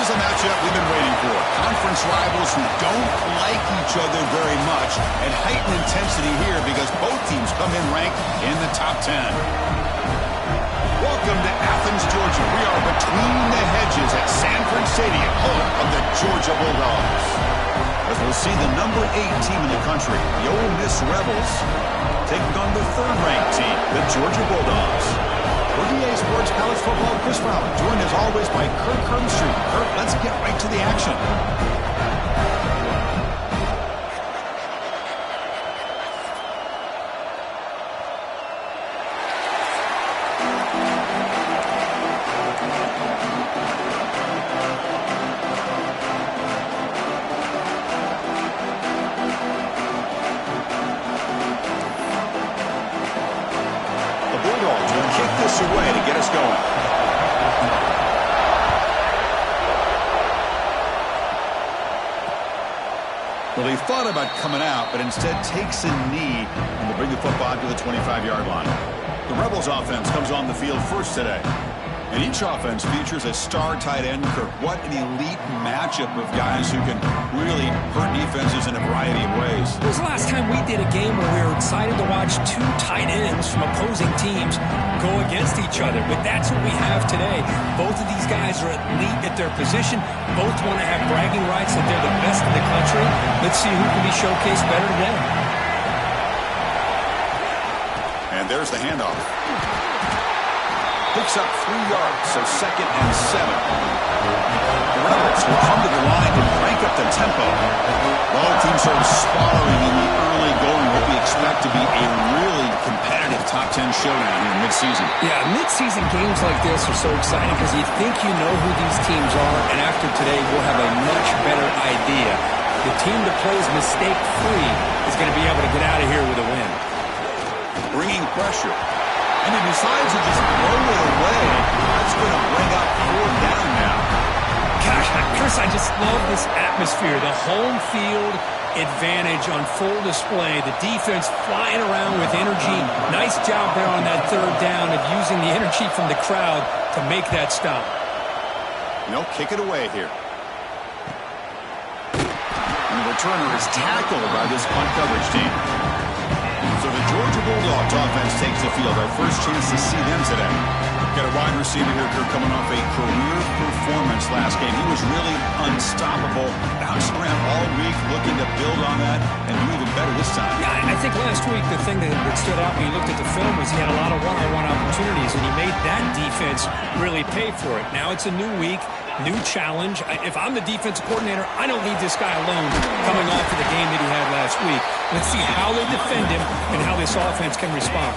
is a matchup we've been waiting for. Conference rivals who don't like each other very much, and heightened intensity here because both teams come in ranked in the top 10. Welcome to Athens, Georgia. We are between the hedges at Sanford Stadium, home of the Georgia Bulldogs. As we'll see the number 8 team in the country, the Ole Miss Rebels, taking on the third-ranked team, the Georgia Bulldogs. For EA Sports College Football, Chris Fowler, joined as always by Kirk Hermstreet. Kirk, let's get right to the action. Away to get us going. Well, he thought about coming out, but instead takes a knee and will bring the football to the 25-yard line. The Rebels offense comes on the field first today. And each offense features a star tight end, Kirk. What an elite matchup of guys who can really hurt defenses in a variety of ways. When was the last time we did a game where we were excited to watch two tight ends from opposing teams go against each other? But that's what we have today. Both of these guys are elite at their position. Both want to have bragging rights that they're the best in the country. Let's see who can be showcased better today. And there's the handoff. Picks up 3 yards, so 2nd and 7. The Rebels will come to the line and crank up the tempo. Both teams sort of sparring in the early going what we expect to be a really competitive top 10 showdown here in midseason. Yeah, midseason games like this are so exciting because you think you know who these teams are, and after today we'll have a much better idea. The team that plays mistake-free is going to be able to get out of here with a win. Bringing pressure. And he decides to just throw it away. That's going to bring up 4th down now. Gosh, Chris, I just love this atmosphere. The home field advantage on full display. The defense flying around with energy. Nice job there on that 3rd down of using the energy from the crowd to make that stop. Kick it away here. And the returner is tackled by this punt coverage team. So the Georgia Bulldogs offense takes the field. Our first chance to see them today. Got a wide receiver here coming off a career performance last game. He was really unstoppable. Bouncing around all week, looking to build on that and do even better this time. Yeah, I think last week the thing that stood out when you looked at the film was he had a lot of one-on-one opportunities, and he made that defense really pay for it. Now it's a new week, new challenge. If I'm the defensive coordinator, I don't need this guy alone coming off of the game that he had last week. Let's see how they defend him and how this offense can respond.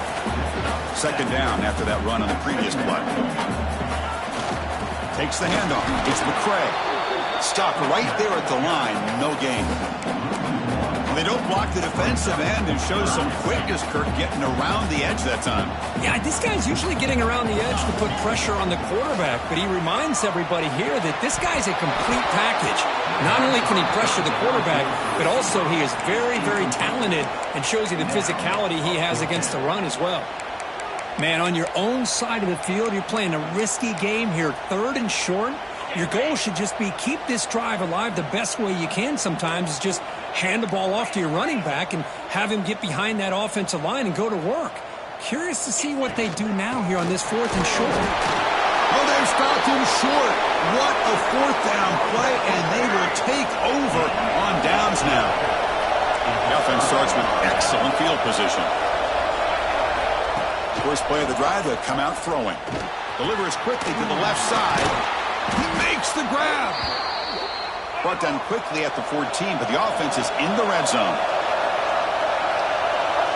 2nd down after that run on the previous play. Takes the handoff. It's McCray. Stopped right there at the line. No gain. They don't block the defensive end and show some quickness, Kirk, getting around the edge that time. Yeah, this guy's usually getting around the edge to put pressure on the quarterback, but he reminds everybody here that this guy's a complete package. Not only can he pressure the quarterback, but also he is very, very talented and shows you the physicality he has against the run as well. Man, on your own side of the field, you're playing a risky game here, 3rd and short. Your goal should just be keep this drive alive the best way you can sometimes is just hand the ball off to your running back and have him get behind that offensive line and go to work. Curious to see what they do now here on this 4th and short. Oh, they've stopped him short. What a 4th down play, and they will take over on downs now. The offense starts with excellent field position. First play of the drive, they come out throwing. Delivers quickly to the left side. He makes the grab. Brought down quickly at the 14, but the offense is in the red zone.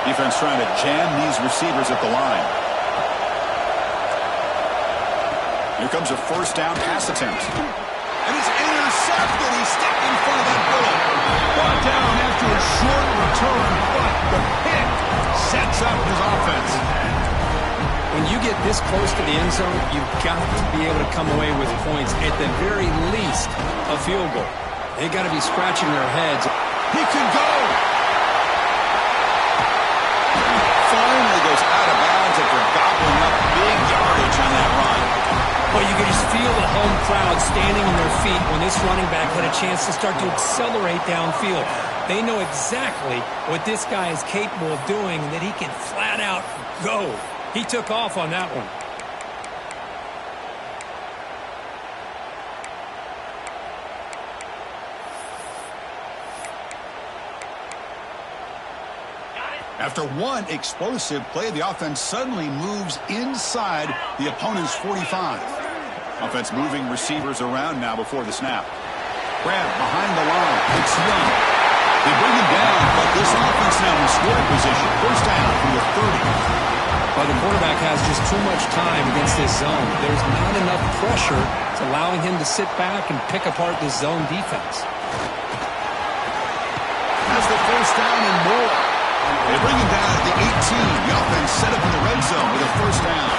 Defense trying to jam these receivers at the line. Here comes a 1st down pass attempt. And it's intercepted. He's stepped in front of that bullet. Brought down after a short return, but the pick sets up his offense. When you get this close to the end zone, you've got to be able to come away with points, at the very least, a field goal. They got to be scratching their heads. He can go. Finally goes out of bounds after gobbling up big yardage on that run. Well, you can just feel the home crowd standing on their feet when this running back had a chance to start to accelerate downfield. They know exactly what this guy is capable of doing and that he can flat out go. He took off on that one. After one explosive play, the offense suddenly moves inside the opponent's 45. Offense moving receivers around now before the snap. Grab behind the line. It's Young. They bring him down, but this offense now in scoring position. First down from the 30. Well, the quarterback has just too much time against this zone. There's not enough pressure. It's allowing him to sit back and pick apart this zone defense. Has the first down and more. They bring him down at the 18. The offense set up in the red zone with a first down.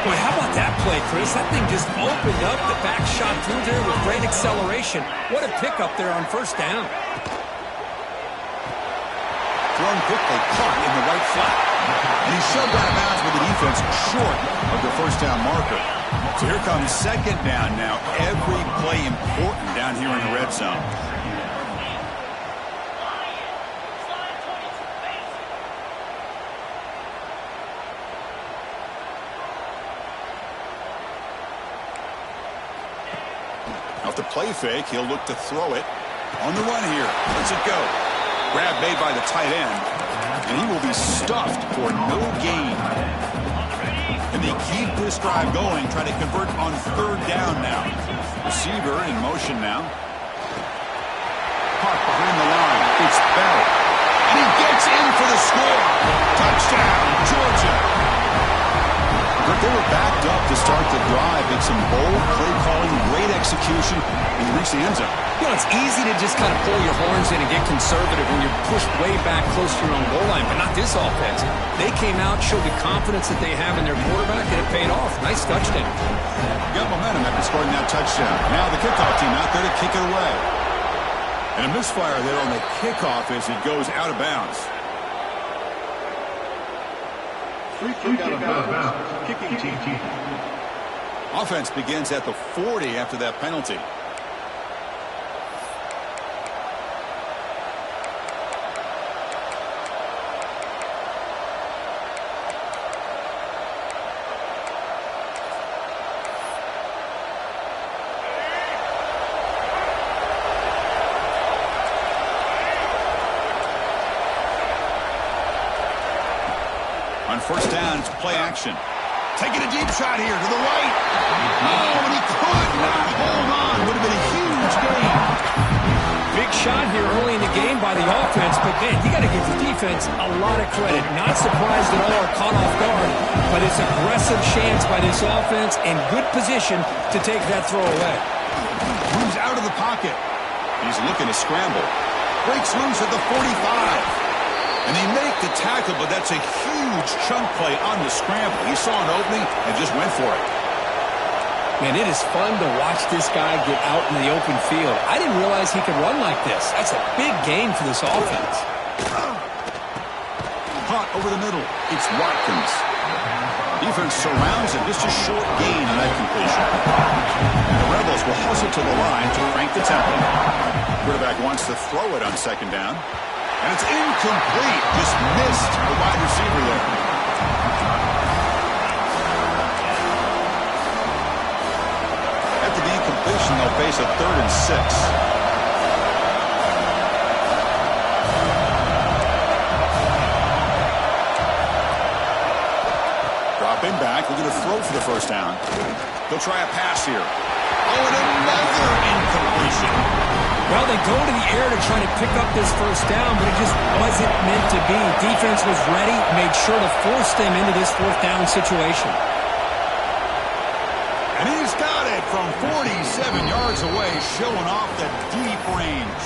Boy, how about that play, Chris? That thing just opened up. The back shot through there with great acceleration. What a pickup there on first down. Thrown quickly, caught in the right flat. And he shoved out of bounds with the defense short of the first down marker. So here comes second down now. Every play important down here in the red zone. Off the play fake, he'll look to throw it. On the run here. Let's it go. Grab made by the tight end. And he will be stuffed for no gain. And they keep this drive going, trying to convert on third down now. Receiver in motion now. Caught behind the line. It's Bell. And he gets in for the score. Touchdown, Georgia. But they were backed up to start the drive. It's some bold play calling, great execution, and reach the end zone. You know, it's easy to just kind of pull your horns in and get conservative when you're pushed way back close to your own goal line, but not this offense. They came out, showed the confidence that they have in their quarterback, and it paid off. Nice touchdown. Got momentum after scoring that touchdown. Now the kickoff team out there to kick it away. And a misfire there on the kickoff as it goes out of bounds. Free kick out of bounds. Kicking team. Offense begins at the 40 after that penalty. On first down, it's play action. Taking a deep shot here to the right. Oh, and he could not hold on. Would have been a huge gain. Big shot here early in the game by the offense, but man, you got to give the defense a lot of credit. Not surprised at all or caught off guard, but it's aggressive chance by this offense in good position to take that throw away. Moves out of the pocket. He's looking to scramble. Breaks loose at the 45. And they make the tackle, but that's a huge chunk play on the scramble. He saw an opening and just went for it. Man, it is fun to watch this guy get out in the open field. I didn't realize he could run like this. That's a big gain for this offense. Caught over the middle. It's Watkins. Defense surrounds him. Just a short gain on that completion. And the Rebels will hustle to the line to crank the tempo. Quarterback wants to throw it on second down. And it's incomplete. Just missed the wide receiver there. After the incompletion, they'll face a 3rd and 6. Dropping back, looking to throw for the first down. They'll try a pass here. Oh, and another incompletion. Well, they go to the air to try to pick up this first down, but it just wasn't meant to be. Defense was ready, made sure to force them into this 4th down situation. And he's got it from 47 yards away, showing off the deep range.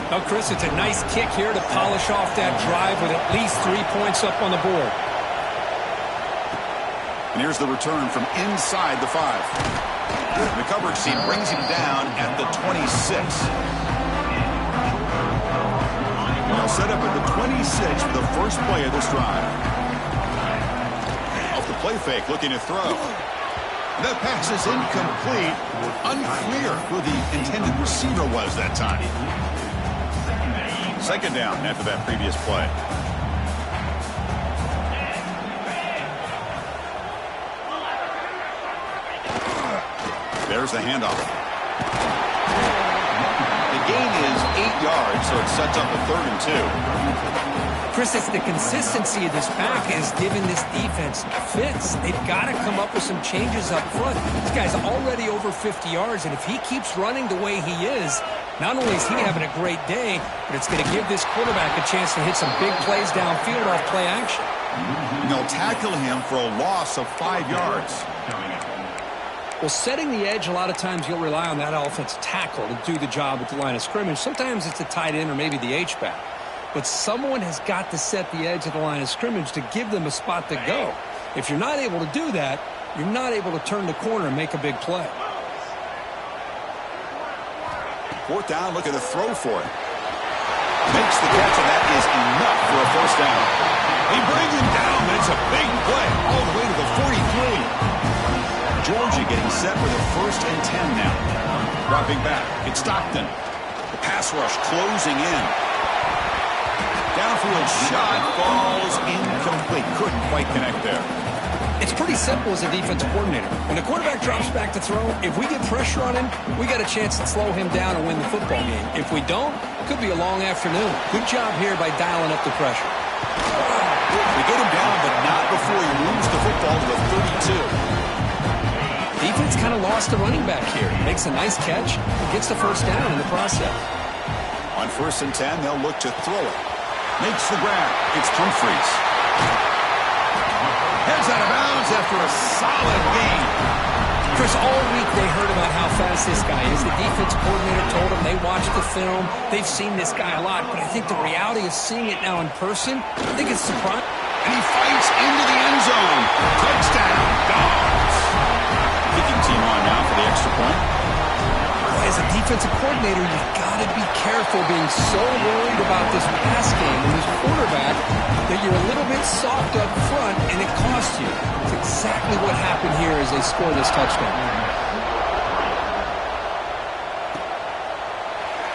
Well, Chris, it's a nice kick here to polish off that drive with at least 3 points up on the board. And here's the return from inside the 5. The coverage team brings him down at the 26. They'll set up at the 26 for the first play of this drive. Off the play fake, looking to throw. The pass is incomplete. Unclear who the intended receiver was that time. Second down after that previous play. There's the handoff. The gain is 8 yards, so it sets up a 3rd and 2. Chris, it's the consistency of this back is giving this defense fits. They've got to come up with some changes up front. This guy's already over 50 yards, and if he keeps running the way he is, not only is he having a great day, but it's going to give this quarterback a chance to hit some big plays downfield off play action. And they'll tackle him for a loss of 5 yards. Well, setting the edge, a lot of times you'll rely on that offensive tackle to do the job at the line of scrimmage. Sometimes it's a tight end or maybe the H-back. But someone has got to set the edge of the line of scrimmage to give them a spot to go. If you're not able to do that, you're not able to turn the corner and make a big play. 4th down, look at the throw for it. Makes the catch, and that is enough for a 1st down. They bring him down, but it's a big play all the way to the 43. Georgia getting set with a 1st and 10 now. Dropping back, it's Stockton. The pass rush closing in. Downfield shot falls incomplete. Couldn't quite connect there. It's pretty simple as a defensive coordinator. When the quarterback drops back to throw, if we get pressure on him, we got a chance to slow him down and win the football game. If we don't, it could be a long afternoon. Good job here by dialing up the pressure. They get him down, but not before he moves the football to the 32. Defense kind of lost the running back here. Makes a nice catch and gets the 1st down in the process. On 1st and 10, they'll look to throw it. Makes the grab. It's Humphreys. Heads out of bounds after a solid gain. Chris, all week they heard about how fast this guy is. The defense coordinator told them they watched the film. They've seen this guy a lot, but I think the reality of seeing it now in person, I think it's surprising. And he fights into the end zone. Touchdown, Dogs. Kicking team on now for the extra point. As a defensive coordinator, you've got to be careful being so worried about this pass game and this quarterback that you're a little bit soft up front and it costs you. It's exactly what happened here as they score this touchdown.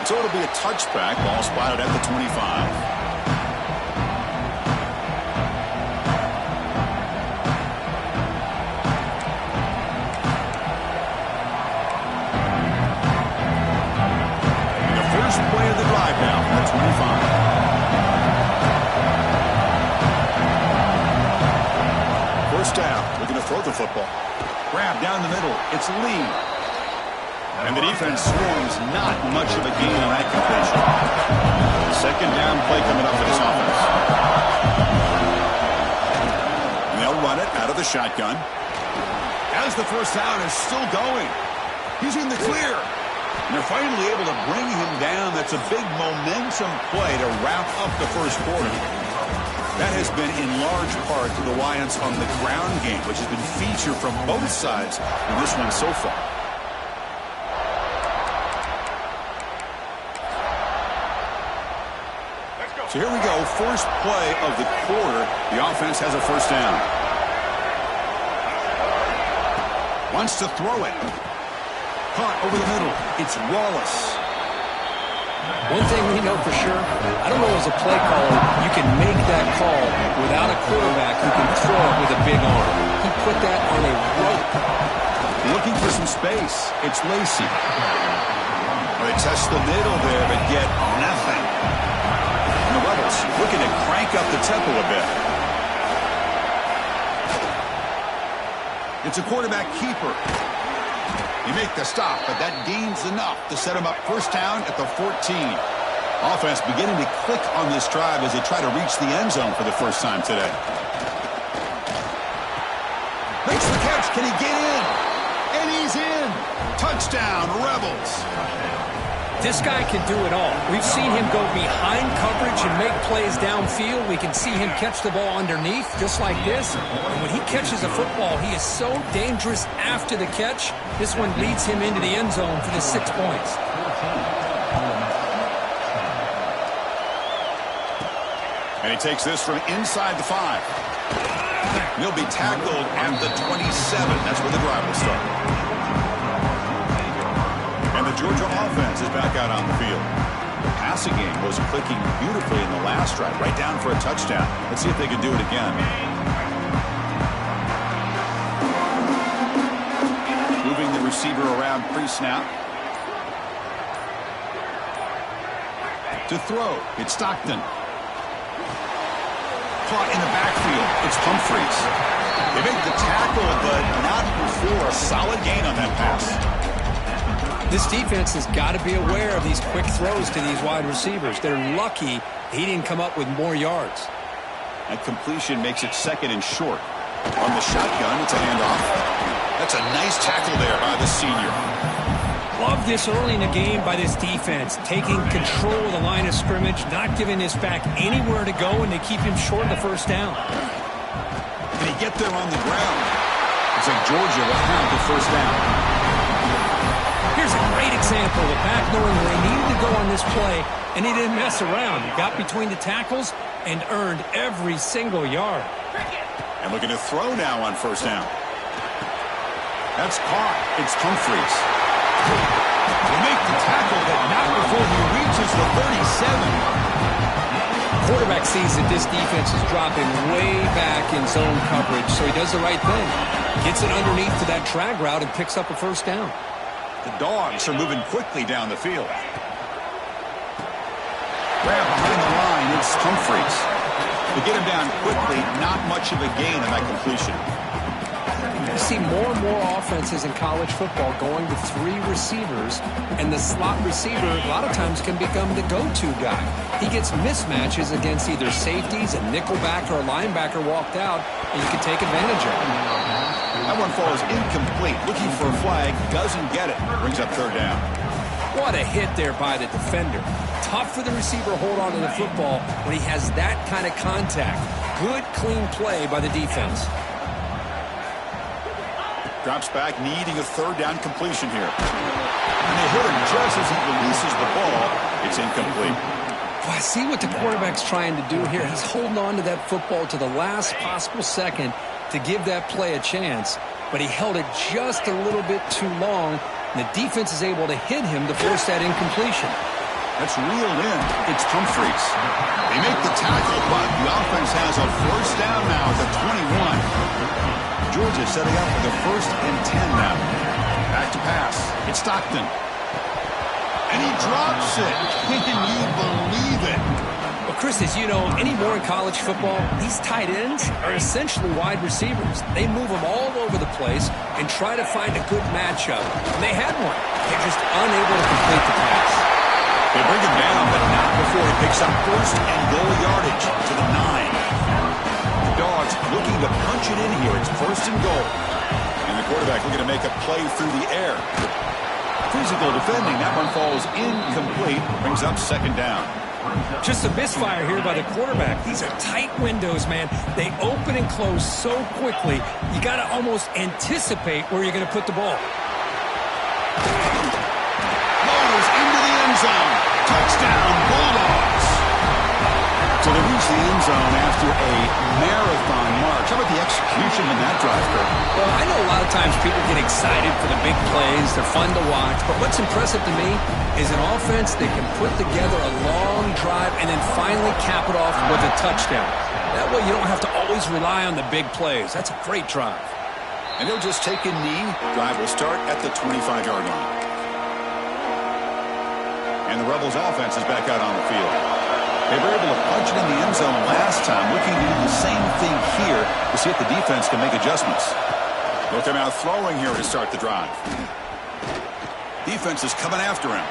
So it'll be a touchback. Ball spotted at the 25. Play of the drive now from the 25. 1st down, looking to throw the football. Grab down the middle, it's Lee. And the defense swarms, not much of a gain on that completion. 2nd down play coming up for this offense. And they'll run it out of the shotgun. As the 1st down is still going. He's in the clear. And they're finally able to bring him down. That's a big momentum play to wrap up the 1st quarter. That has been in large part the reliance on the ground game, which has been featured from both sides in this one so far. So here we go, 1st play of the quarter. The offense has a 1st down. Wants to throw it. Caught over the middle. It's Wallace. One thing we know for sure, I don't know as a play caller, you can make that call without a quarterback who can throw it with a big arm. He put that on a rope. Looking for some space. It's Lacey. They test the middle there, but get nothing. And the Rebels looking to crank up the tempo a bit. It's a quarterback keeper. You make the stop, but that gains enough to set him up 1st down at the 14. Offense beginning to click on this drive as they try to reach the end zone for the 1st time today. Makes the catch. Can he get in? And he's in. Touchdown, Rebels. This guy can do it all. We've seen him go behind coverage and make plays downfield. We can see him catch the ball underneath just like this. And when he catches a football, he is so dangerous after the catch. This one leads him into the end zone for the 6 points. And he takes this from inside the 5. He'll be tackled at the 27. That's where the drive will start. And the Georgia offense is back out on the field. The passing game was clicking beautifully in the last drive, right down for a touchdown. Let's see if they can do it again. Moving the receiver around pre-snap. To throw, it's Stockton. Caught in the backfield, it's Humphreys. They make the tackle, but not before a solid gain on that pass. This defense has got to be aware of these quick throws to these wide receivers. They're lucky he didn't come up with more yards. That completion makes it second and short. On the shotgun, it's a handoff. That's a nice tackle there by the senior. Love this early in the game by this defense, taking control of the line of scrimmage, not giving this back anywhere to go, and they keep him short of the first down. Can he get there on the ground? It's like Georgia will have the first down. Here's a great example of the back knowing where he needed to go on this play, and he didn't mess around. He got between the tackles and earned every single yard. And looking to throw now on first down. That's caught. It's Humphreys. They make the tackle, but not before he reaches the 37. Quarterback sees that this defense is dropping way back in zone coverage, so he does the right thing. Gets it underneath to that drag route and picks up a first down. The Dogs are moving quickly down the field. Grab behind the line, it's Humphreys. To get him down quickly, not much of a gain on that completion. You see more and more offenses in college football going to 3 receivers, and the slot receiver a lot of times can become the go-to guy. He gets mismatches against either safeties, a nickelbacker, or a linebacker walked out, and you can take advantage of it. That one falls incomplete. Looking for a flag, doesn't get it. Brings up third down. What a hit there by the defender. Tough for the receiver to hold on to the football when he has that kind of contact. Good, clean play by the defense. Drops back, needing a third down completion here. And they hit him just as he releases the ball. It's incomplete. Well, I see what the quarterback's trying to do here. He's holding on to that football to the last possible second to give that play a chance. But he held it just a little bit too long, and the defense is able to hit him to force that incompletion. That's reeled in. It's Humphreys. They make the tackle, but the offense has a first down now at the 21. Georgia setting up for the 1st and 10 now. Back to pass. It's Stockton. And he drops it. Can you believe it? Well, Chris, as you know, anymore in college football, these tight ends are essentially wide receivers. They move them all over the place and try to find a good matchup. And they had one. They're just unable to complete the pass. They bring him down, but not before he picks up 1st and goal yardage to the 9. Dogs looking to punch it in here. It's 1st and goal. And the quarterback looking to make a play through the air. Physical defending. That one falls incomplete. Brings up 2nd down. Just a misfire here by the quarterback. These are tight windows, man. They open and close so quickly, you got to almost anticipate where you're going to put the ball. Motors into the end zone. Touchdown, Bulldogs. So they reach the end zone after a marathon march. How about the execution in that drive, Kurt? Well, I know a lot of times people get excited for the big plays. They're fun to watch. But what's impressive to me is an offense that can put together a long drive and then finally cap it off with a touchdown. That way you don't have to always rely on the big plays. That's a great drive. And he'll just take a knee. Drive will start at the 25-yard line. And the Rebels offense is back out on the field. They were able to punch it in the end zone last time, looking to do the same thing here to see if the defense can make adjustments. Look him out throwing here to start the drive. Defense is coming after him.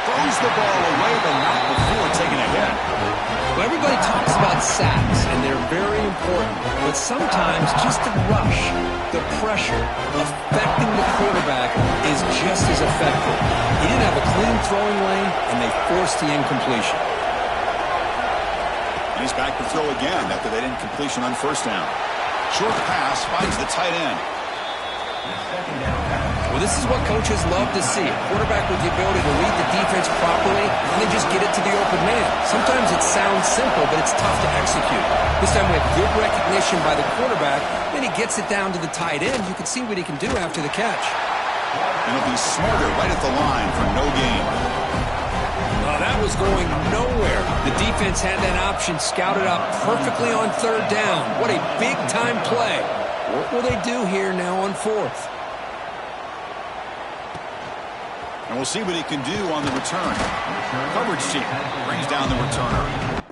Throws the ball away, but not before taking a hit. Well, everybody talks about sacks, and they're very important. But sometimes just the rush, the pressure, affecting the quarterback is just as effective. He didn't have a clean throwing lane, and they forced the incompletion. He's back to throw again after that incompletion on 1st down. Short pass finds the tight end. Well, this is what coaches love to see. A quarterback with the ability to read the defense properly and then just get it to the open man. Sometimes it sounds simple, but it's tough to execute. This time we have good recognition by the quarterback. Then he gets it down to the tight end. You can see what he can do after the catch. And he'll be smarter right at the line for no gain. That was going nowhere. The defense had that option scouted out perfectly on third down. What a big-time play. What will they do here now on fourth? And we'll see what he can do on the return. Coverage team brings down the returner.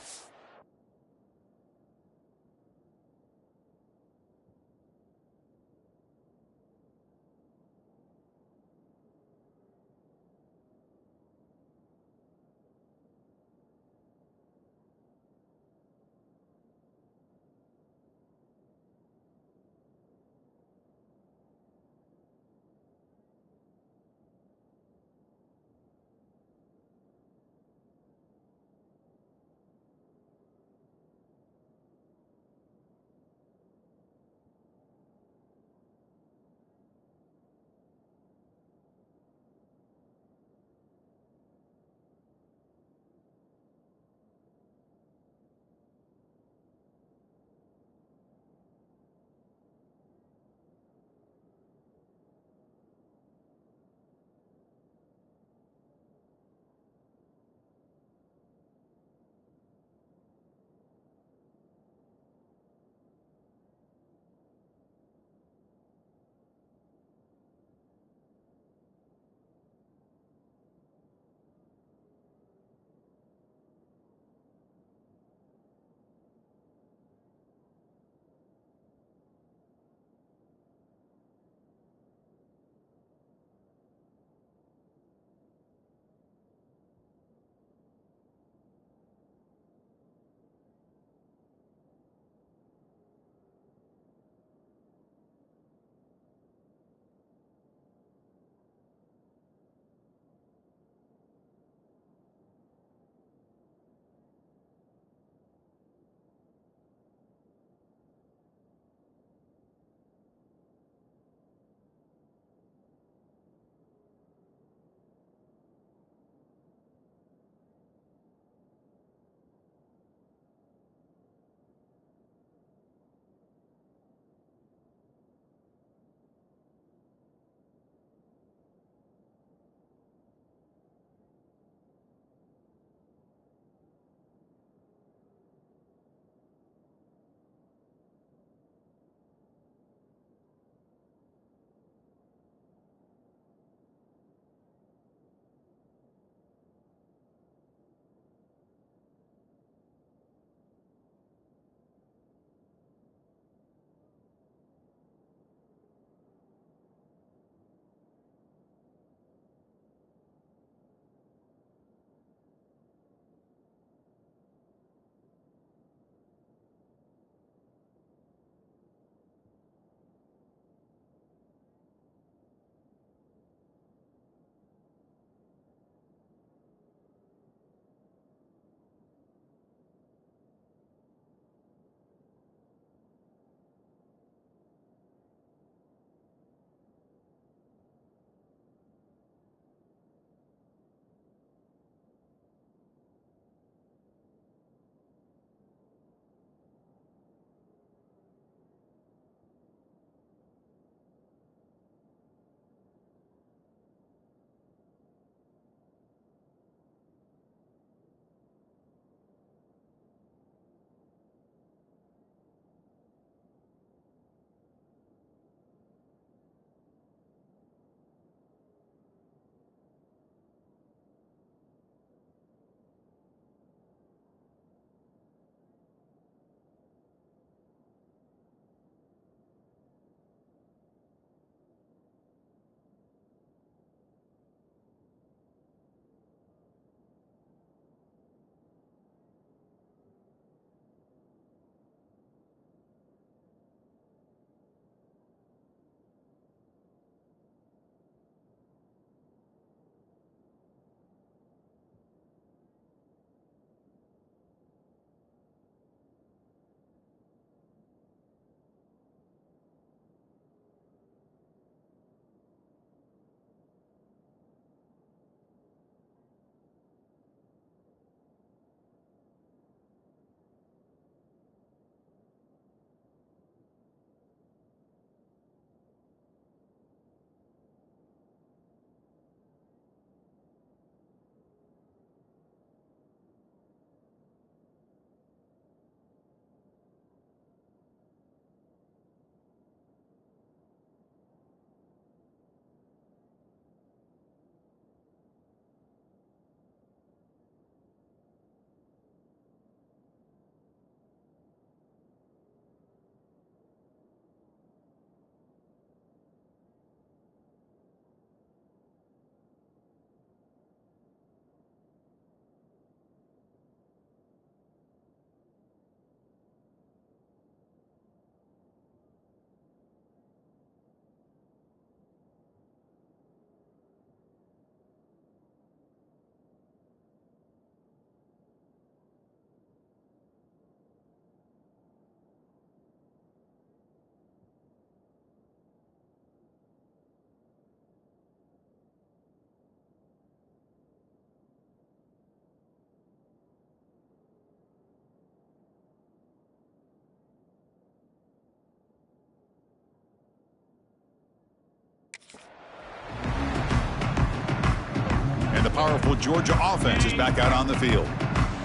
the powerful Georgia offense is back out on the field.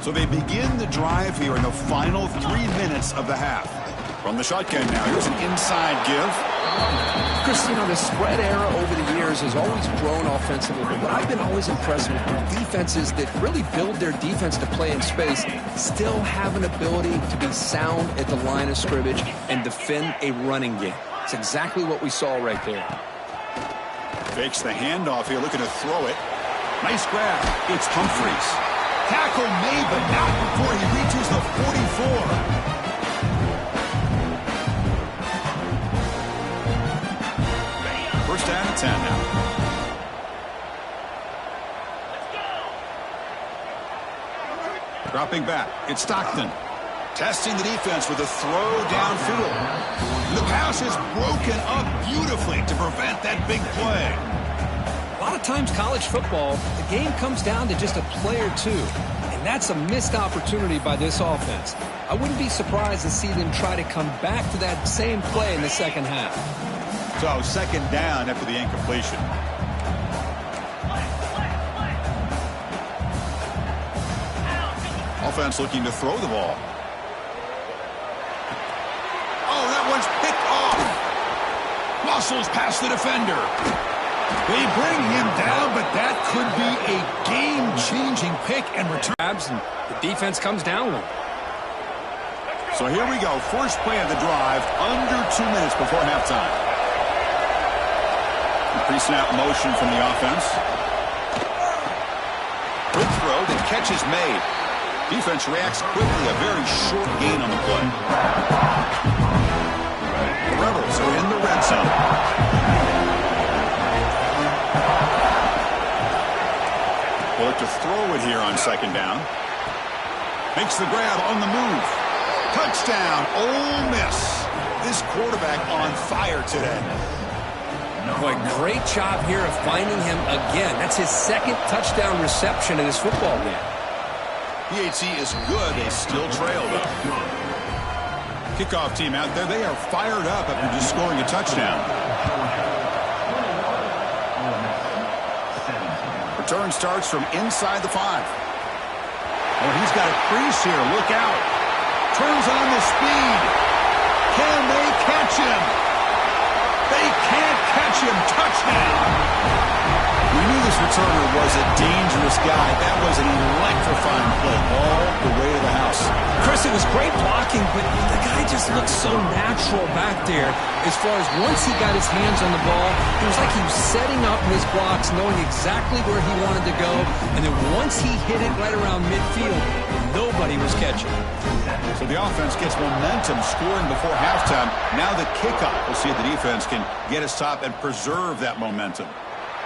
So they begin the drive here in the final 3 minutes of the half. From the shotgun now, here's an inside give. Chris, you know, the spread era over the years has always grown offensively, but what I've been always impressed with defenses that really build their defense to play in space still have an ability to be sound at the line of scrimmage and defend a running game. It's exactly what we saw right there. Fakes the handoff here, looking to throw it. Nice grab. It's Humphreys. Tackle made, but not before he reaches the 44. First down and 10 now. Dropping back. It's Stockton. Testing the defense with a throw downfield. The pass is broken up beautifully to prevent that big play. A lot of times college football, the game comes down to just a play or two. And that's a missed opportunity by this offense. I wouldn't be surprised to see them try to come back to that same play in the second half. So second down after the incompletion. Offense looking to throw the ball. Oh, that one's picked off. Muscles past the defender. They bring him down, but that could be a game-changing pick and return. And the defense comes down with him. So here we go. First play of the drive, under 2 minutes before halftime. Pre-snap motion from the offense. Quick throw, the catch is made. Defense reacts quickly, a very short gain on the play. The Rebels are in the red zone. They'll look to throw it here on second down. Makes the grab on the move. Touchdown, Ole Miss. This quarterback on fire today. Boy, great job here of finding him again. That's his second touchdown reception in his football game. PHC is good. They still trail, though. Kickoff team out there, they are fired up after just scoring a touchdown. Return starts from inside the 5. Oh, he's got a crease here. Look out. Turns on the speed. Can they catch him? They can't catch him. Touchdown. We knew this returner was a dangerous guy. That was an electrifying play all the way to the house. Chris, it was great blocking, but the guy just looked so natural back there. As far as once he got his hands on the ball, it was like he was setting up his blocks, knowing exactly where he wanted to go. And then once he hit it right around midfield, nobody was catching. So the offense gets momentum, scoring before halftime. Now the kickoff. We'll see if the defense can get a stop and preserve that momentum.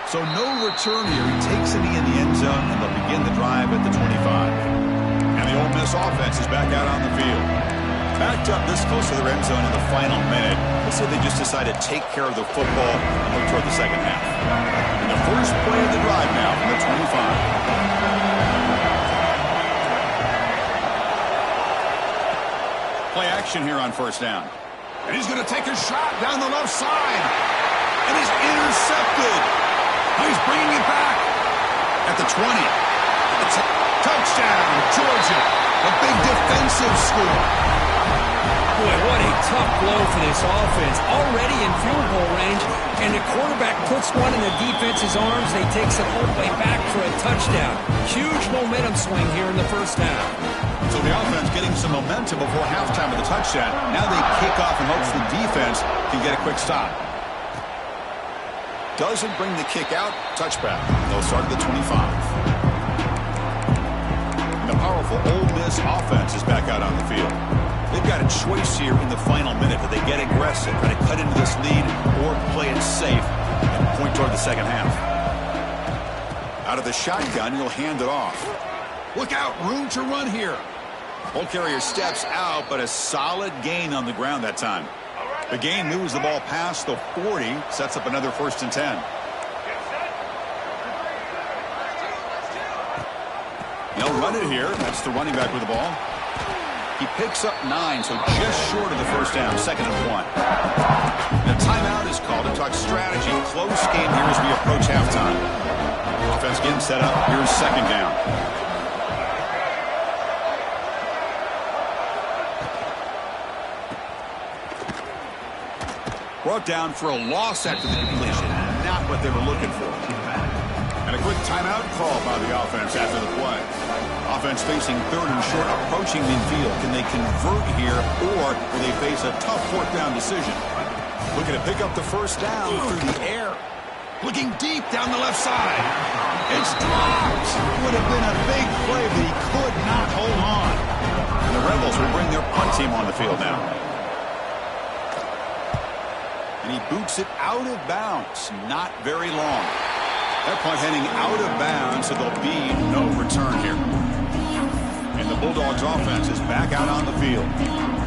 So no return here. He takes a knee in the end zone, and they'll begin the drive at the 25. And the Ole Miss offense is back out on the field. Backed up this close to their end zone in the final minute. Let's say they just decide to take care of the football and look toward the second half. And the first play of the drive now from the 25. Play action here on first down. And he's going to take a shot down the left side. And he's intercepted. He's bringing it back at the 20. Touchdown, Georgia. A big defensive score. Boy, what a tough blow for this offense. Already in field goal range, and the quarterback puts one in the defense's arms. They takes it all the way back for a touchdown. Huge momentum swing here in the first half. So the offense getting some momentum before halftime with the touchdown. Now they kick off and hopes the defense can get a quick stop. Doesn't bring the kick out. Touchback. They'll start at the 25. The powerful Ole Miss offense is back out on the field. They've got a choice here in the final minute. Do they get aggressive, try to cut into this lead, or play it safe and point toward the second half? Out of the shotgun, he'll hand it off. Look out, room to run here. Ball carrier steps out, but a solid gain on the ground that time. The gain moves the ball past the 40, sets up another 1st and 10. They'll run it here. That's the running back with the ball. He picks up 9, so just short of the first down, 2nd and 1. The timeout is called to talk strategy. Close game here as we approach halftime. Offense getting set up. Here's second down. Brought down for a loss after the completion. Not what they were looking for. And a quick timeout call by the offense after the play. Offense facing third and short, approaching midfield. Can they convert here, or will they face a tough fourth down decision? Looking to pick up the first down through the air. Looking deep down the left side. It's dropped. Would have been a big play, but he could not hold on. And the Rebels will bring their punt team on the field now. And he boots it out of bounds. Not very long. That punt heading out of bounds, so there'll be no return here. And the Bulldogs offense is back out on the field.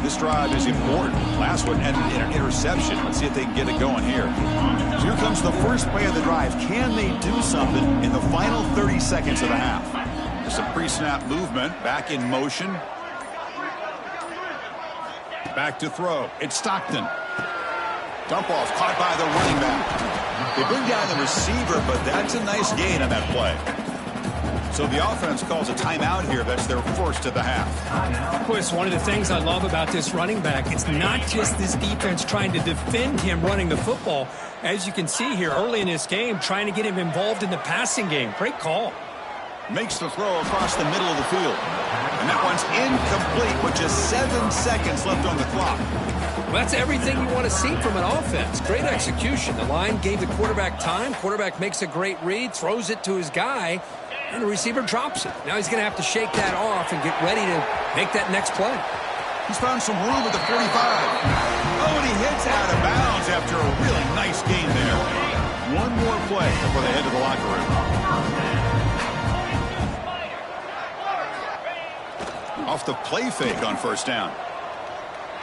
This drive is important. Last one ended in an interception. Let's see if they can get it going here. So here comes the first play of the drive. Can they do something in the final 30 seconds of the half? There's some pre-snap movement. Back in motion. Back to throw. It's Stockton. Dump off caught by the running back. They bring down the receiver, but that's a nice gain on that play. So the offense calls a timeout here. That's their first of the half. Of course, one of the things I love about this running back, it's not just this defense trying to defend him running the football. As you can see here early in this game, trying to get him involved in the passing game. Great call. Makes the throw across the middle of the field. And that one's incomplete with just 7 seconds left on the clock. Well, that's everything you want to see from an offense. Great execution. The line gave the quarterback time. Quarterback makes a great read, throws it to his guy, and the receiver drops it. Now he's going to have to shake that off and get ready to make that next play. He's found some room at the 45. Oh, and he hits out of bounds after a really nice game there. One more play before they head to the locker room. Off the play fake on first down.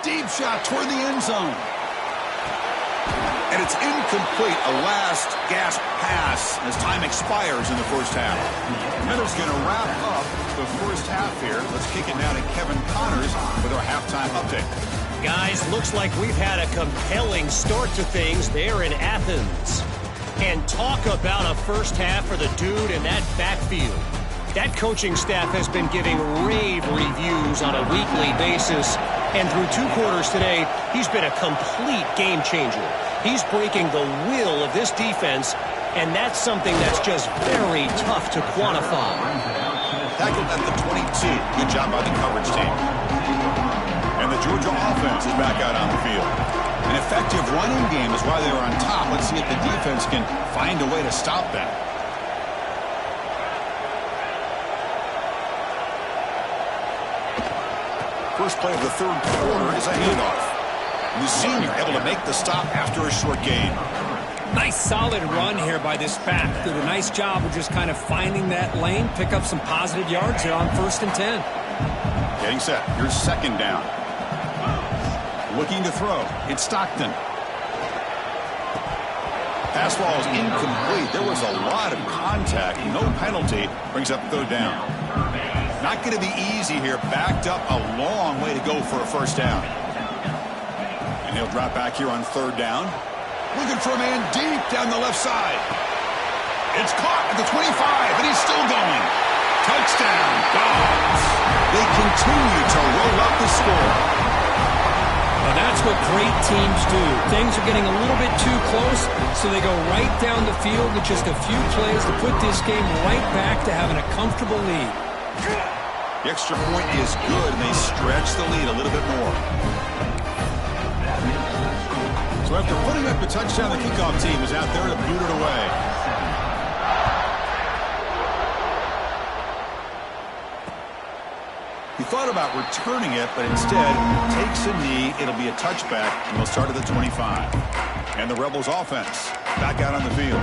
Deep shot toward the end zone. And it's incomplete. A last gasp pass as time expires in the first half. And it's going to wrap up the first half here. Let's kick it now to Kevin Connors with our halftime update. Guys, looks like we've had a compelling start to things there in Athens. And talk about a first half for the dude in that backfield. That coaching staff has been giving rave reviews on a weekly basis. And through 2 quarters today, he's been a complete game changer. He's breaking the will of this defense, and that's something that's just very tough to quantify. Tackled at the 22. Good job by the coverage team. And the Georgia offense is back out on the field. An effective running game is why they were on top. Let's see if the defense can find a way to stop that. First play of the third quarter is a handoff. The senior able to make the stop after a short gain. Nice solid run here by this back. Did a nice job of just kind of finding that lane, pick up some positive yards there on 1st and 10. Getting set. Here's second down. Looking to throw. It's Stockton. Pass ball is incomplete. There was a lot of contact. No penalty. Brings up third down. Not going to be easy here. Backed up a long way to go for a first down. And he'll drop back here on third down. Looking for a man deep down the left side. It's caught at the 25, and he's still going. Touchdown, Dogs. They continue to roll up the score. Well, that's what great teams do. Things are getting a little bit too close, so they go right down the field with just a few plays to put this game right back to having a comfortable lead. The extra point is good, and they stretch the lead a little bit more. So after putting up the touchdown, the kickoff team is out there to boot it away. He thought about returning it, but instead takes a knee. It'll be a touchback, and they'll start at the 25. And the Rebels offense back out on the field.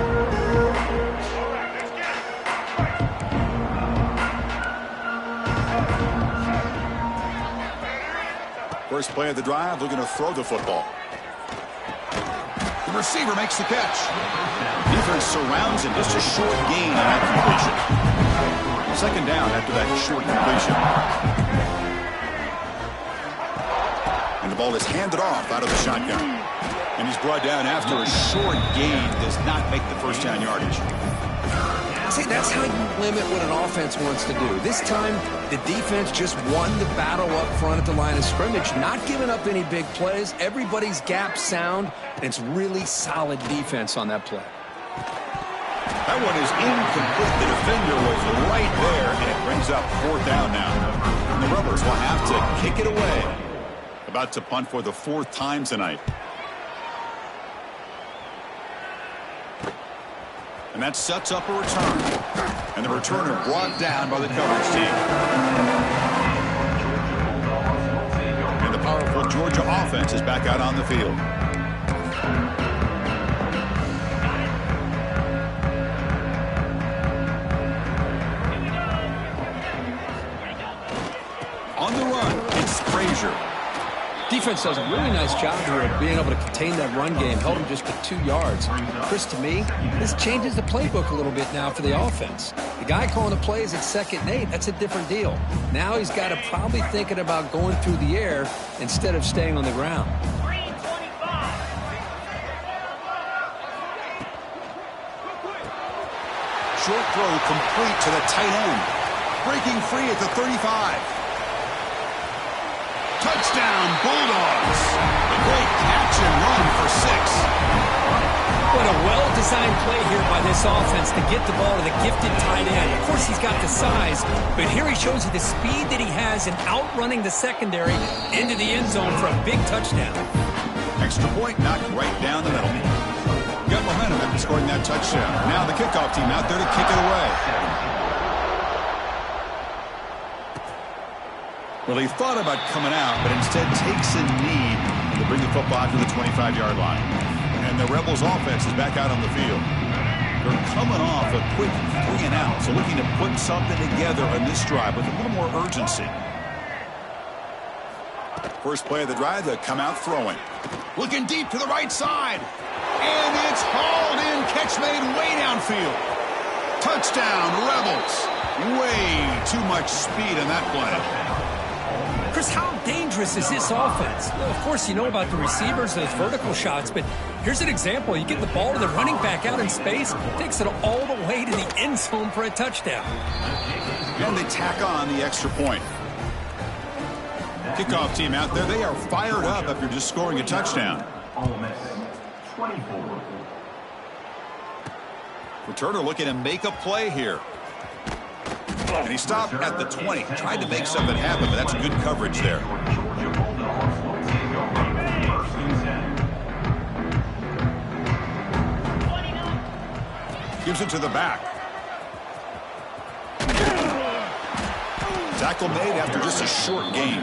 First play of the drive, looking to throw the football. The receiver makes the catch. Defense surrounds him. Just a short gain on that completion. Second down after that short completion. And the ball is handed off out of the shotgun. And he's brought down after a short gain. Does not make the first down yardage. See, that's how you limit what an offense wants to do. This time, the defense just won the battle up front at the line of scrimmage, not giving up any big plays. Everybody's gap sound, and it's really solid defense on that play. That one is incomplete. The defender was right there, and it brings up 4th down now. And the Rebels will have to kick it away. About to punt for the 4th time tonight. And that sets up a return. And the returner brought down by the coverage team. And the powerful Georgia offense is back out on the field. On the run, it's Frazier. Defense does a really nice job here of being able to contain that run game, held him just to 2 yards. Chris, to me, this changes the playbook a little bit now for the offense. The guy calling the plays at 2nd and 8, that's a different deal. Now he's got to probably thinking about going through the air instead of staying on the ground. Short throw complete to the tight end. Breaking free at the 35. Touchdown, Bulldogs. A great catch and run for 6. What a well-designed play here by this offense to get the ball to the gifted tight end. Of course, he's got the size, but here he shows you the speed that he has in outrunning the secondary into the end zone for a big touchdown. Extra point knocked right down the middle. Got momentum after scoring that touchdown. Now the kickoff team out there to kick it away. Well, he thought about coming out, but instead takes a knee to bring the football to the 25-yard line. And the Rebels offense is back out on the field. They're coming off a quick 3 and out, so looking to put something together on this drive with a little more urgency. First play of the drive, they come out throwing. Looking deep to the right side. And it's hauled in, catch made way downfield. Touchdown, Rebels. Way too much speed in that play. Chris, how dangerous is this offense? Well, of course, you know about the receivers, those vertical shots, but here's an example. You get the ball to the running back out in space, takes it all the way to the end zone for a touchdown. And they tack on the extra point. Kickoff team out there, they are fired up after just scoring a touchdown. Returner looking to make a play here. And he stopped at the 20. Tried to make something happen, but that's good coverage there. Gives it to the back. Tackle made after just a short gain.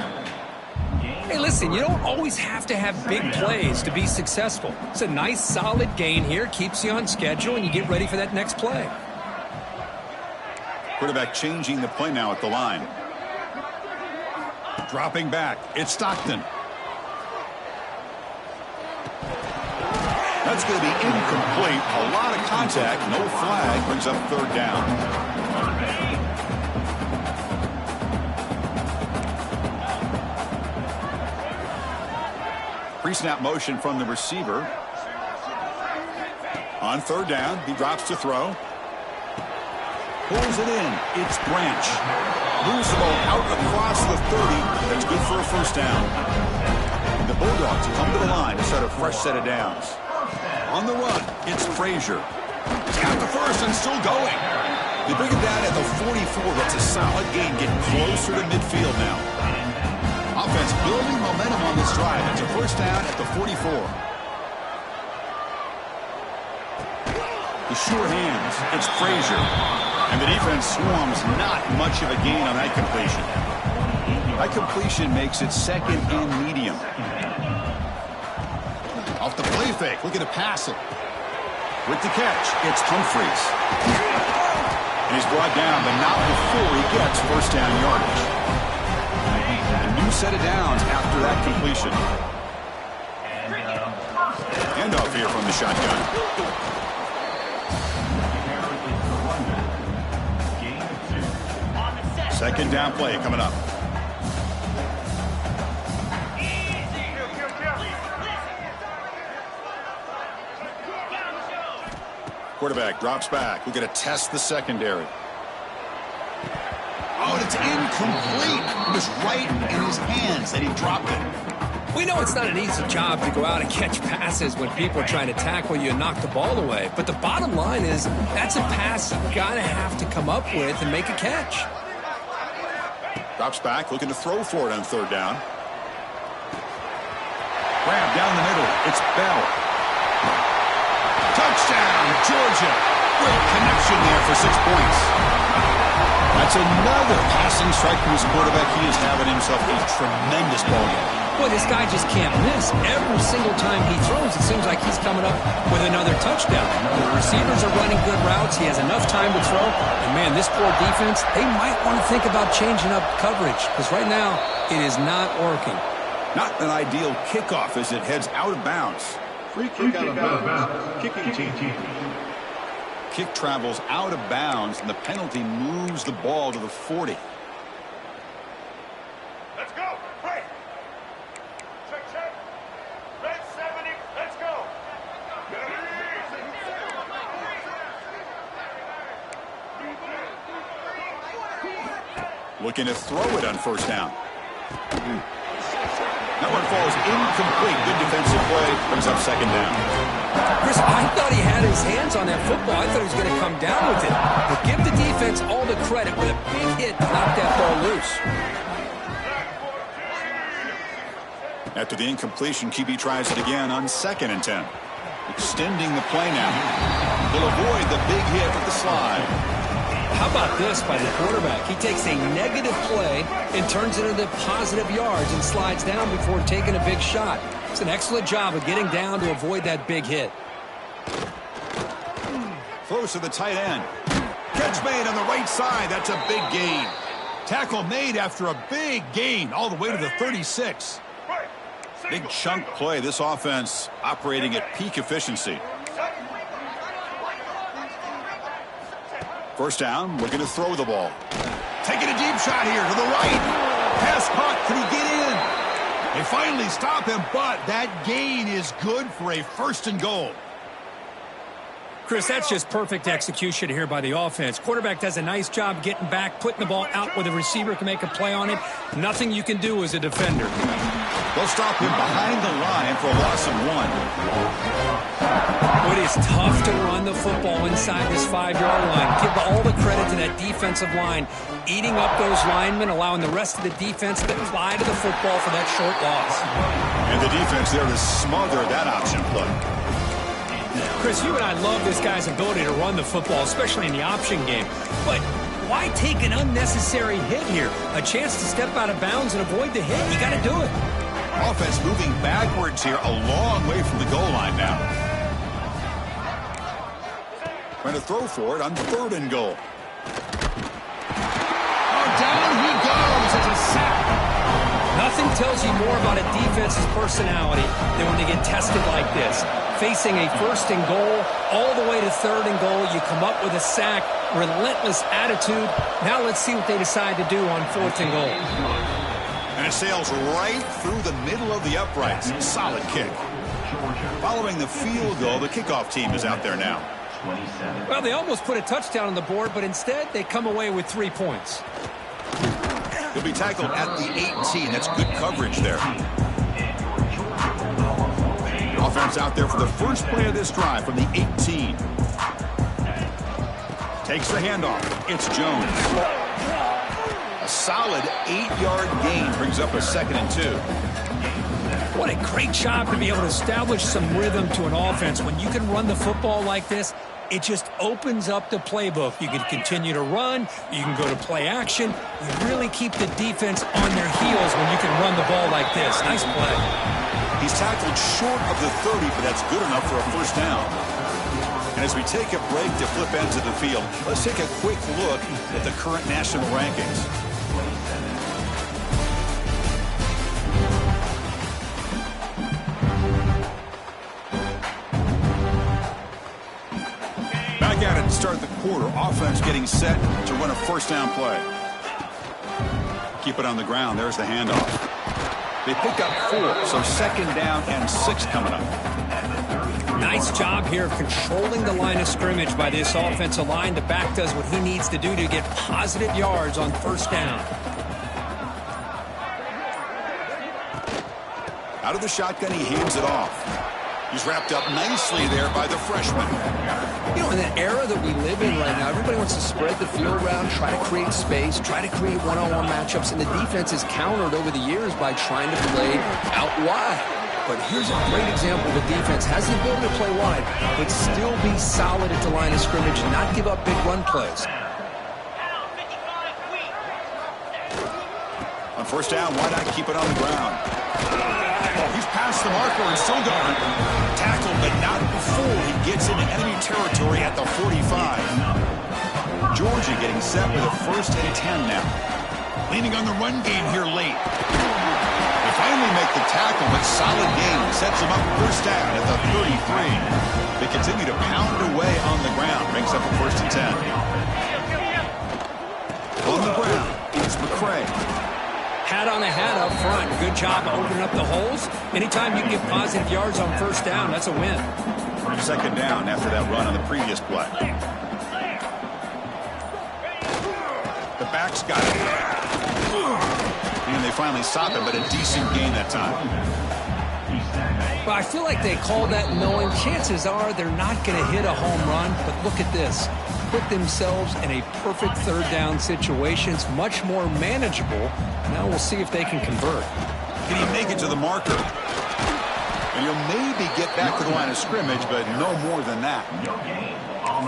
Hey, listen, you don't always have to have big plays to be successful. It's a nice, solid gain here. Keeps you on schedule, and you get ready for that next play. Quarterback changing the play now at the line. Dropping back. It's Stockton. That's going to be incomplete. A lot of contact. No flag. Brings up 3rd down. Pre-snap motion from the receiver. On 3rd down, he drops to throw. Pulls it in. It's Branch. Moves the ball out across the 30. That's good for a 1st down. And the Bulldogs come to the line to start a fresh set of downs. On the run, it's Frazier. He's got the 1st and still going. They bring it down at the 44. That's a solid gain, getting closer to midfield now. Offense building momentum on this drive. It's a 1st down at the 44. The sure hands. It's Frazier. And the defense swarms, not much of a gain on that completion. That completion makes it 2nd and medium. Off the play fake, looking to pass it. With the catch, it's Humphreys. And he's brought down, but not before he gets 1st down yardage. A new set of downs after that completion. Handoff here from the shotgun. 2nd down play coming up. Quarterback drops back. We're going to test the secondary. Oh, and it's incomplete. It was right in his hands that he dropped it. We know it's not an easy job to go out and catch passes when people are trying to tackle you and knock the ball away. But the bottom line is that's a pass you've got to have to come up with and make a catch. Drops back, looking to throw for it on third down. Grab down the middle. It's Bell. Touchdown, Georgia. Great connection there for 6 points. That's another passing strike from his quarterback. He is having himself a tremendous ball game. Boy, this guy just can't miss. Every single time he throws, it seems like he's coming up with another touchdown. The receivers are running good routes. He has enough time to throw. And, man, this poor defense, they might want to think about changing up coverage because right now it is not working. Not an ideal kickoff as it heads out of bounds. Free kick out of bounds. Kicking team. Kick travels out of bounds, and the penalty moves the ball to the 40. Let's go. Right. Check. Red 70. Let's go. Looking to throw it on first down. That one falls incomplete. Good defensive play. Brings up second down. Chris, I thought he had his hands on that football. I thought he was going to come down with it. But give the defense all the credit with a big hit to knock that ball loose. After the incompletion, QB tries it again on 2nd and 10. Extending the play now. They'll avoid the big hit with the slide. How about this by the quarterback? He takes a negative play and turns it into positive yards and slides down before taking a big shot. It's an excellent job of getting down to avoid that big hit. Throws to the tight end. Catch made on the right side. That's a big gain. Tackle made after a big gain all the way to the 36. Big chunk play. This offense operating at peak efficiency. First down, looking to throw the ball. Taking a deep shot here to the right. Pass caught. Can he get in? They finally stop him, but that gain is good for a 1st and goal. Chris, that's just perfect execution here by the offense. Quarterback does a nice job getting back, putting the ball out where the receiver can make a play on it. Nothing you can do as a defender. They'll stop him behind the line for a loss of 1. It is tough to run the football inside this 5-yard line. Give all the credit to that defensive line, eating up those linemen, allowing the rest of the defense to fly to the football for that short loss. And the defense there to smother that option play. Chris, you and I love this guy's ability to run the football, especially in the option game. But why take an unnecessary hit here? A chance to step out of bounds and avoid the hit. You got to do it. Offense moving backwards here, a long way from the goal line now. Trying to throw for it on 3rd and goal. Oh, down he goes. It's a sack. Nothing tells you more about a defense's personality than when they get tested like this. Facing a 1st and goal, all the way to 3rd and goal, you come up with a sack, relentless attitude. Now let's see what they decide to do on 4th and goal. And it sails right through the middle of the uprights. Solid kick. Following the field goal, the kickoff team is out there now. Well, they almost put a touchdown on the board, but instead they come away with 3 points. He'll be tackled at the 18. That's good coverage there. Offense out there for the first play of this drive from the 18. Takes the handoff. It's Jones. A solid 8-yard gain brings up a 2nd and 2. What a great job to be able to establish some rhythm to an offense. When you can run the football like this, it just opens up the playbook. You can continue to run. You can go to play action. You really keep the defense on their heels when you can run the ball like this. Nice play. He's tackled short of the 30, but that's good enough for a 1st down. And as we take a break to flip ends of the field, let's take a quick look at the current national rankings. Back at it to start the quarter. Offense getting set to run a 1st down play. Keep it on the ground. There's the handoff. They pick up 4, so 2nd down and 6 coming up. Nice job here of controlling the line of scrimmage by this offensive line. The back does what he needs to do to get positive yards on first down. Out of the shotgun, he hands it off. He's wrapped up nicely there by the freshman. You know, in the era that we live in right now, everybody wants to spread the field around, try to create space, try to create one-on-one matchups, and the defense is countered over the years by trying to play out wide. But here's a great example of a defense has the ability to play wide, but still be solid at the line of scrimmage and not give up big run plays. On first down, why not keep it on the ground? He's past the marker and still got it. Tackled, but not before he gets into enemy territory at the 45. Georgia getting set with a 1st and 10 now. Leaning on the run game here late. They finally make the tackle, but solid gain sets them up first down at the 33. They continue to pound away on the ground. Brings up a 1st and 10. On the ground, it's McCray. Hat on a hat up front. Good job of opening up the holes. Anytime you can get positive yards on first down, that's a win. 2nd down after that run on the previous play. The back's got it. And they finally stop it, but a decent gain that time. Well, I feel like they call that knowing chances are they're not going to hit a home run, but look at this. Put themselves in a perfect 3rd down situation. It's much more manageable. Now we'll see if they can convert. Can he make it to the marker? And he'll maybe get back to the line of scrimmage, but no more than that.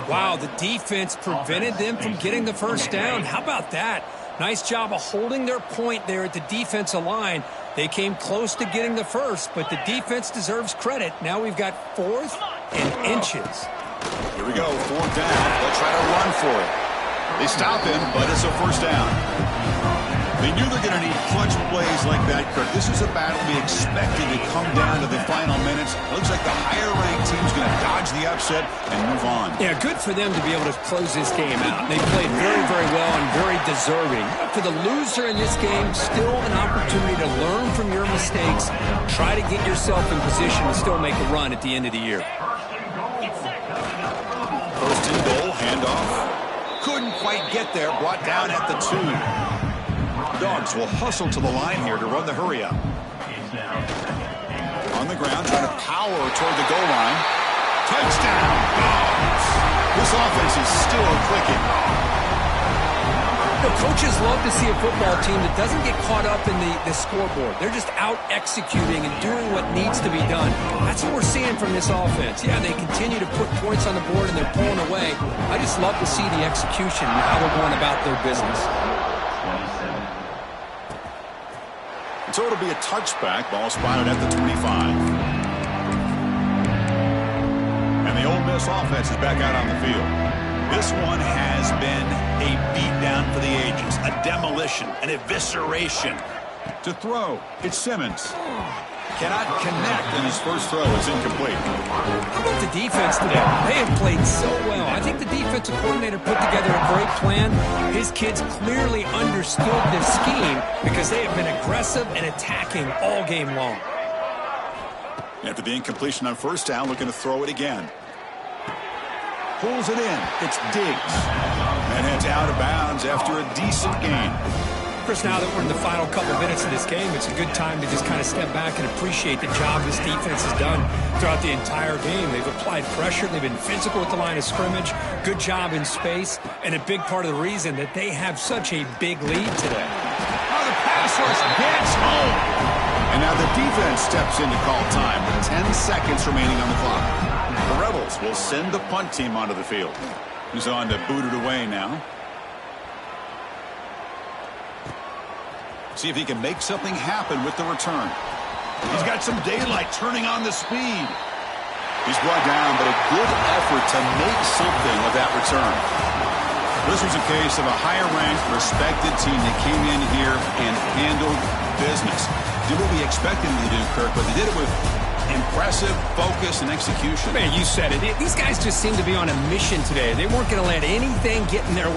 Wow, the defense prevented them from getting the first down. How about that? Nice job of holding their point there at the defensive line. They came close to getting the first, but the defense deserves credit. Now we've got 4th and inches. Here we go, 4th down. They'll try to run for it. They stop him, but it's a 1st down. They knew they're going to need clutch plays like that, Kirk. This is a battle we expected to come down to the final minutes. It looks like the higher-ranked team's going to dodge the upset and move on. Yeah, good for them to be able to close this game out. They played very, very well and very deserving. For the loser in this game, still an opportunity to learn from your mistakes. Try to get yourself in position to still make a run at the end of the year. 1st and goal, handoff. Couldn't quite get there, brought down at the 2. Dogs will hustle to the line here to run the hurry-up. On the ground, trying to power toward the goal line. Touchdown, Dogs! This offense is still clicking. The coaches love to see a football team that doesn't get caught up in the scoreboard. They're just out executing and doing what needs to be done. That's what we're seeing from this offense. Yeah, they continue to put points on the board and they're pulling away. I just love to see the execution and how they're going about their business. So it'll be a touchback. Ball spotted at the 25. And the Ole Miss offense is back out on the field. This one has been a beatdown for the ages. A demolition, an evisceration. To throw, it's Simmons. Cannot connect, and his first throw is incomplete. How about the defense today? They have played so well. I think the defensive coordinator put together a great plan. His kids clearly understood this scheme because they have been aggressive and attacking all game long. After the incompletion on first down, looking to throw it again. Pulls it in. It's Diggs. And heads out of bounds after a decent gain. Chris, now that we're in the final couple minutes of this game, it's a good time to just kind of step back and appreciate the job this defense has done throughout the entire game. They've applied pressure. They've been physical at the line of scrimmage. Good job in space. And a big part of the reason that they have such a big lead today. Now the pass rush gets home. And now the defense steps in to call time with 10 seconds remaining on the clock. The Rebels will send the punt team onto the field. He's on to boot it away now. See if he can make something happen with the return. He's got some daylight turning on the speed. He's brought down, but a good effort to make something of that return. This was a case of a higher-ranked, respected team that came in here and handled business. Did what we expected them to do, Kirk, but they did it with impressive focus and execution. Man, you said it. These guys just seem to be on a mission today. They weren't going to let anything get in their way.